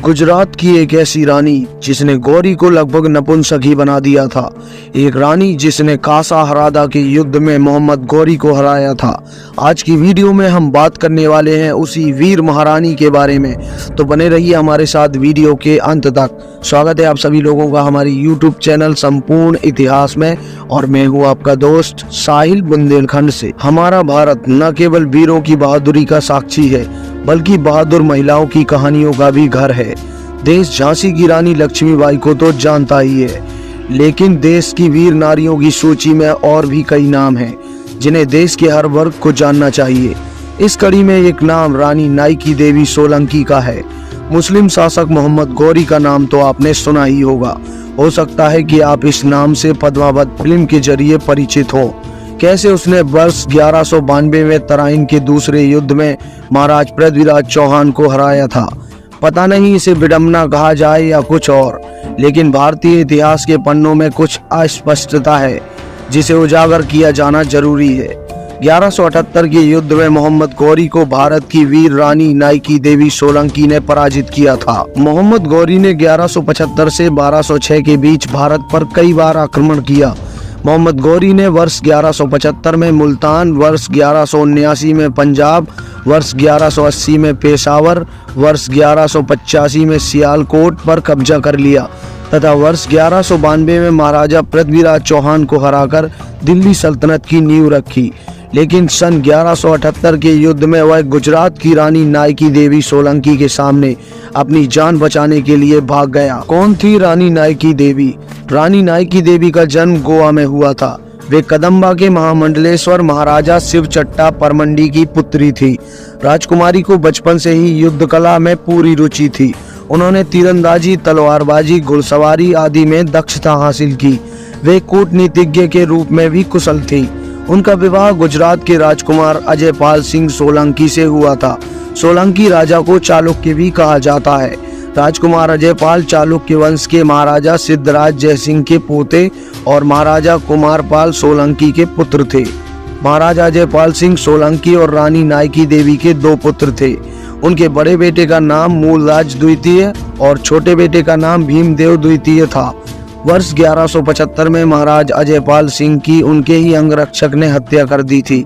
गुजरात की एक ऐसी रानी जिसने गौरी को लगभग नपुंसक ही बना दिया था। एक रानी जिसने कासा हरादा के युद्ध में मोहम्मद गौरी को हराया था। आज की वीडियो में हम बात करने वाले हैं उसी वीर महारानी के बारे में, तो बने रहिए हमारे साथ वीडियो के अंत तक। स्वागत है आप सभी लोगों का हमारी यूट्यूब चैनल संपूर्ण इतिहास में, और मैं हूँ आपका दोस्त साहिल बुंदेलखंड से। हमारा भारत न केवल वीरों की बहादुरी का साक्षी है, बल्कि बहादुर महिलाओं की कहानियों का भी घर है। देश झांसी की रानी लक्ष्मीबाई को तो जानता ही है, लेकिन देश की वीर नारियों की सूची में और भी कई नाम हैं जिन्हें देश के हर वर्ग को जानना चाहिए। इस कड़ी में एक नाम रानी नाइकी देवी सोलंकी का है। मुस्लिम शासक मोहम्मद गौरी का नाम तो आपने सुना ही होगा। हो सकता है कि आप इस नाम से पद्मावत फिल्म के जरिए परिचित हो। कैसे उसने वर्ष 1192 में तराइन के दूसरे युद्ध में महाराज पृथ्वीराज चौहान को हराया था। पता नहीं इसे विडंबना कहा जाए या कुछ और, लेकिन भारतीय इतिहास के पन्नों में कुछ अस्पष्टता है जिसे उजागर किया जाना जरूरी है। 1178 के युद्ध में मोहम्मद गौरी को भारत की वीर रानी नाइकी देवी सोलंकी ने पराजित किया था। मोहम्मद गौरी ने 1175 से 1206 के बीच भारत पर कई बार आक्रमण किया। मोहम्मद गौरी ने वर्ष 1175 में मुल्तान, वर्ष 1179 में पंजाब, वर्ष 1180 में पेशावर, वर्ष 1185 में सियालकोट पर कब्जा कर लिया तथा वर्ष 1192 में महाराजा पृथ्वीराज चौहान को हराकर दिल्ली सल्तनत की नींव रखी। लेकिन सन 1178 के युद्ध में वह गुजरात की रानी नाइकी देवी सोलंकी के सामने अपनी जान बचाने के लिए भाग गया। कौन थी रानी नाइकी देवी? रानी नाइकी देवी का जन्म गोवा में हुआ था। वे कदम्बा के महामंडलेश्वर महाराजा शिव चट्टा परमंडी की पुत्री थी। राजकुमारी को बचपन से ही युद्ध कला में पूरी रुचि थी। उन्होंने तीरंदाजी, तलवारबाजी, घुड़सवारी आदि में दक्षता हासिल की। वे कूटनीतिज्ञ के रूप में भी कुशल थी। उनका विवाह गुजरात के राजकुमार अजयपाल सिंह सोलंकी से हुआ था। सोलंकी राजा को चालुक्य भी कहा जाता है। राजकुमार अजयपाल चालुक्य वंश के महाराजा सिद्धराज जयसिंह के पोते और महाराजा कुमारपाल सोलंकी के पुत्र थे। महाराजा अजयपाल सिंह सोलंकी और रानी नाइकी देवी के दो पुत्र थे। उनके बड़े बेटे का नाम मूलराज द्वितीय और छोटे बेटे का नाम भीमदेव द्वितीय था। वर्ष 1175 में महाराज अजयपाल सिंह की उनके ही अंगरक्षक ने हत्या कर दी थी।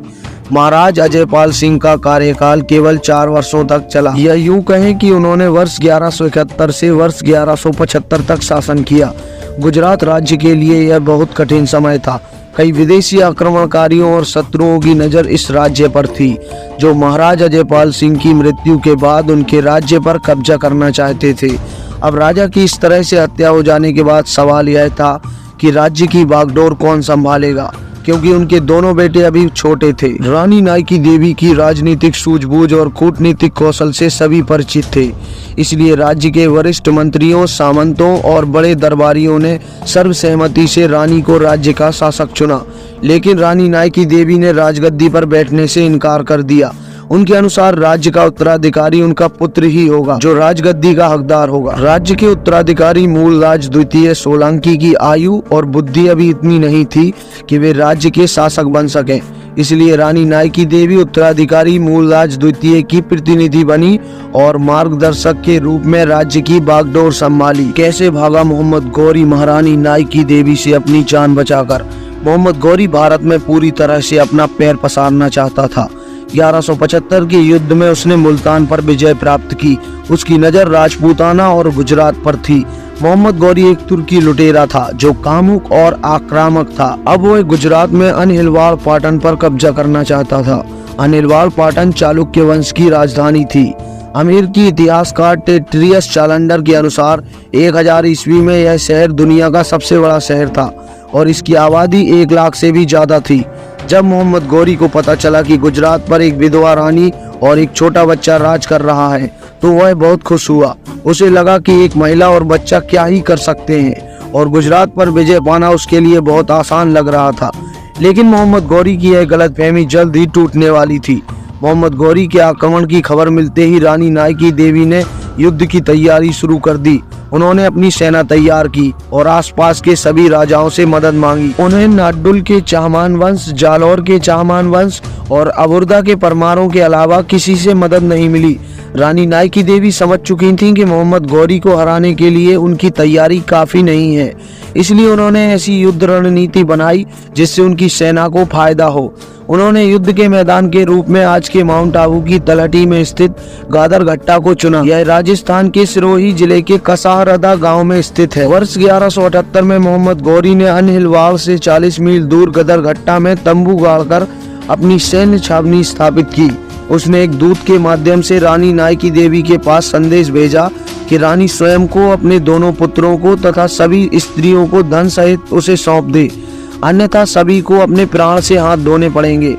महाराज अजयपाल सिंह का कार्यकाल केवल 4 वर्षों तक चला, या यूं कहें कि उन्होंने वर्ष 1171 से वर्ष 1175 तक शासन किया। गुजरात राज्य के लिए यह बहुत कठिन समय था। कई विदेशी आक्रमणकारियों और शत्रुओं की नजर इस राज्य पर थी, जो महाराज अजयपाल सिंह की मृत्यु के बाद उनके राज्य पर कब्जा करना चाहते थे। अब राजा की इस तरह से हत्या हो जाने के बाद सवाल यह था कि राज्य की बागडोर कौन संभालेगा, क्योंकि उनके दोनों बेटे अभी छोटे थे। रानी नाइकी देवी की राजनीतिक सूझबूझ और कूटनीतिक कौशल से सभी परिचित थे, इसलिए राज्य के वरिष्ठ मंत्रियों, सामंतों और बड़े दरबारियों ने सर्वसहमति से रानी को राज्य का शासक चुना। लेकिन रानी नाइकी देवी ने राजगद्दी पर बैठने से इनकार कर दिया। उनके अनुसार राज्य का उत्तराधिकारी उनका पुत्र ही होगा, जो राजगद्दी का हकदार होगा। राज्य के उत्तराधिकारी मूलराज द्वितीय सोलंकी की आयु और बुद्धि अभी इतनी नहीं थी कि वे राज्य के शासक बन सकें। इसलिए रानी नाइकी देवी उत्तराधिकारी मूलराज द्वितीय की प्रतिनिधि बनी और मार्गदर्शक के रूप में राज्य की बागडोर संभाली। कैसे भागा मोहम्मद गौरी महारानी नाइकी देवी से अपनी जान बचाकर? मोहम्मद गौरी भारत में पूरी तरह से अपना पैर पसारना चाहता था। 1175 के युद्ध में उसने मुल्तान पर विजय प्राप्त की। उसकी नजर राजपूताना और गुजरात पर थी। मोहम्मद गौरी एक तुर्की लुटेरा था जो कामुक और आक्रामक था। अब वह गुजरात में अनिलवाड़ पाटन पर कब्जा करना चाहता था। अनिलवाड़ पाटन चालुक्य वंश की राजधानी थी। अमेरिकी इतिहासकार टेट्रियस चालंडर के अनुसार 1000 ईस्वी में यह शहर दुनिया का सबसे बड़ा शहर था और इसकी आबादी 1 लाख से भी ज्यादा थी। जब मोहम्मद गौरी को पता चला कि गुजरात पर एक विधवा रानी और एक छोटा बच्चा राज कर रहा है, तो वह बहुत खुश हुआ। उसे लगा कि एक महिला और बच्चा क्या ही कर सकते हैं, और गुजरात पर विजय पाना उसके लिए बहुत आसान लग रहा था। लेकिन मोहम्मद गौरी की यह गलतफहमी जल्द ही टूटने वाली थी। मोहम्मद गौरी के आक्रमण की खबर मिलते ही रानी नाइकी देवी ने युद्ध की तैयारी शुरू कर दी। उन्होंने अपनी सेना तैयार की और आसपास के सभी राजाओं से मदद मांगी। उन्हें नाडुल के चाहमान वंश, जालौर के चाहमान वंश और अबुर्दा के परमारों के अलावा किसी से मदद नहीं मिली। रानी नाइकी देवी समझ चुकी थीं कि मोहम्मद गौरी को हराने के लिए उनकी तैयारी काफी नहीं है, इसलिए उन्होंने ऐसी युद्ध रणनीति बनाई जिससे उनकी सेना को फायदा हो। उन्होंने युद्ध के मैदान के रूप में आज के माउंट आबू की तलहटी में स्थित गादरघट्टा को चुना। यह राजस्थान के सिरोही जिले के कसाहरदा गांव में स्थित है। वर्ष 1178 में मोहम्मद गौरी ने अनहिलवाड़ से 40 मील दूर गादरघट्टा में तंबू गाड़कर अपनी सैन्य छावनी स्थापित की। उसने एक दूत के माध्यम से रानी नाइकी देवी के पास संदेश भेजा कि रानी स्वयं को, अपने दोनों पुत्रों को तथा सभी स्त्रियों को धन सहित उसे सौंप दे, अन्यथा सभी को अपने प्राण से हाथ धोने पड़ेंगे।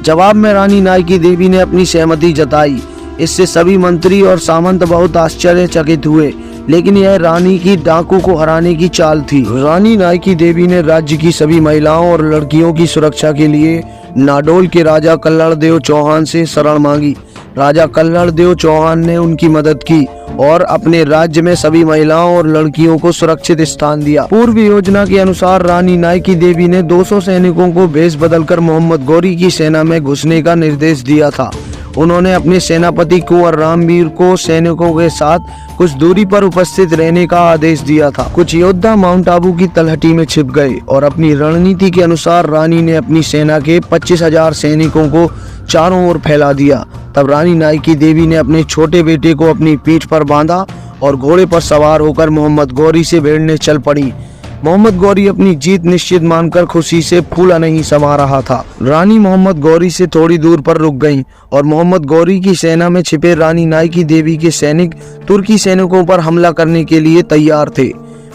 जवाब में रानी नाइकी देवी ने अपनी सहमति जताई। इससे सभी मंत्री और सामंत बहुत आश्चर्यचकित हुए, लेकिन यह रानी की डाकू को हराने की चाल थी। रानी नाइकी देवी ने राज्य की सभी महिलाओं और लड़कियों की सुरक्षा के लिए नाडोल के राजा कल्लड़देव चौहान से शरण मांगी। राजा कल्लड़देव चौहान ने उनकी मदद की और अपने राज्य में सभी महिलाओं और लड़कियों को सुरक्षित स्थान दिया। पूर्व योजना के अनुसार रानी नाइकी देवी ने 200 सैनिकों को भेष बदलकर मोहम्मद गौरी की सेना में घुसने का निर्देश दिया था। उन्होंने अपने सेनापति कुंवर रामवीर को सैनिकों के साथ कुछ दूरी पर उपस्थित रहने का आदेश दिया था। कुछ योद्धा माउंट आबू की तलहटी में छिप गए और अपनी रणनीति के अनुसार रानी ने अपनी सेना के 25,000 सैनिकों को चारों ओर फैला दिया। तब रानी नाइकी देवी ने अपने छोटे बेटे को अपनी पीठ पर बांधा और घोड़े पर सवार होकर मोहम्मद गौरी से भिड़ने चल पड़ी। मोहम्मद गौरी अपनी जीत निश्चित मानकर खुशी से फूला नहीं समा रहा था। रानी मोहम्मद गौरी से थोड़ी दूर पर रुक गईं और मोहम्मद गौरी की सेना में छिपे रानी नाइकी देवी के सैनिक तुर्की सैनिकों पर हमला करने के लिए तैयार थे।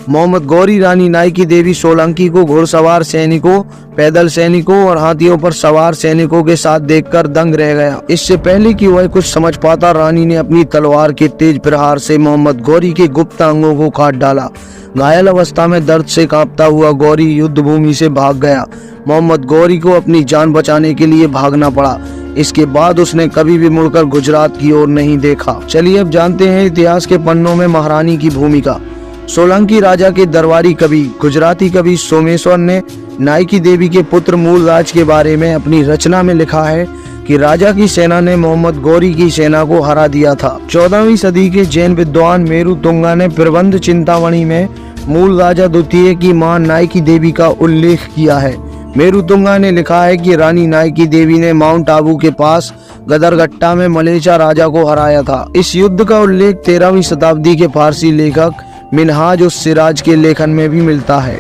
मोहम्मद गौरी रानी नाइकी देवी सोलंकी को घुड़सवार सैनिकों, पैदल सैनिकों और हाथियों पर सवार सैनिकों के साथ देखकर दंग रह गया। इससे पहले कि वह कुछ समझ पाता, रानी ने अपनी तलवार के तेज प्रहार से मोहम्मद गौरी के गुप्त अंगों को काट डाला। घायल अवस्था में दर्द से कांपता हुआ गौरी युद्ध भूमि से भाग गया। मोहम्मद गौरी को अपनी जान बचाने के लिए भागना पड़ा। इसके बाद उसने कभी भी मुड़कर गुजरात की ओर नहीं देखा। चलिए अब जानते हैं इतिहास के पन्नों में महारानी की भूमिका। सोलंकी राजा के दरबारी कवि गुजराती कवि सोमेश्वर ने नाइकी देवी के पुत्र मूलराज के बारे में अपनी रचना में लिखा है कि राजा की सेना ने मोहम्मद गौरी की सेना को हरा दिया था। 14वीं सदी के जैन विद्वान मेरू तुंगा ने प्रबंध चिंतामणि में मूल राजा द्वितीय की मां नाइकी देवी का उल्लेख किया है। मेरू तुंगा ने लिखा है कि रानी नाइकी देवी ने माउंट आबू के पास गादरघट्टा में मलेचा राजा को हराया था। इस युद्ध का उल्लेख 13वीं शताब्दी के फारसी लेखक मिनहाज उस सिराज के लेखन में भी मिलता है।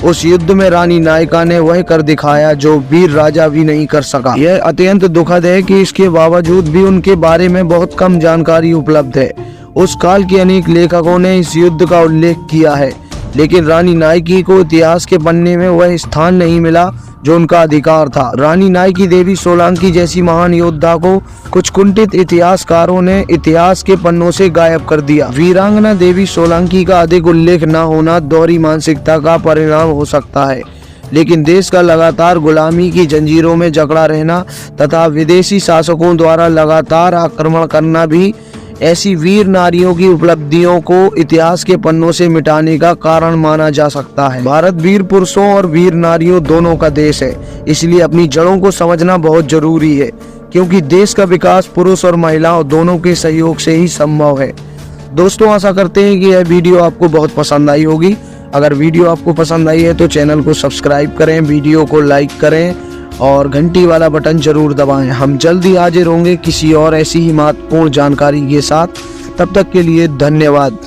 उस युद्ध में रानी नायिका ने वह कर दिखाया जो वीर राजा भी नहीं कर सका। यह अत्यंत दुखद है कि इसके बावजूद भी उनके बारे में बहुत कम जानकारी उपलब्ध है। उस काल के अनेक लेखकों ने इस युद्ध का उल्लेख किया है, लेकिन रानी नाइकी को इतिहास के पन्ने में वह स्थान नहीं मिला जो उनका अधिकार था। रानी नाइकी देवी सोलंकी जैसी महान योद्धा को कुछ कुंठित इतिहासकारों ने इतिहास के पन्नों से गायब कर दिया। वीरांगना देवी सोलंकी का अधिक उल्लेख न होना दोहरी मानसिकता का परिणाम हो सकता है, लेकिन देश का लगातार गुलामी की जंजीरों में जकड़ा रहना तथा विदेशी शासकों द्वारा लगातार आक्रमण करना भी ऐसी वीर नारियों की उपलब्धियों को इतिहास के पन्नों से मिटाने का कारण माना जा सकता है। भारत वीर पुरुषों और वीर नारियों दोनों का देश है, इसलिए अपनी जड़ों को समझना बहुत जरूरी है, क्योंकि देश का विकास पुरुष और महिलाओं दोनों के सहयोग से ही संभव है। दोस्तों, आशा करते हैं कि यह वीडियो आपको बहुत पसंद आई होगी। अगर वीडियो आपको पसंद आई है तो चैनल को सब्सक्राइब करें, वीडियो को लाइक करें और घंटी वाला बटन जरूर दबाएं। हम जल्दी हाजिर होंगे किसी और ऐसी ही महत्वपूर्ण जानकारी के साथ। तब तक के लिए धन्यवाद।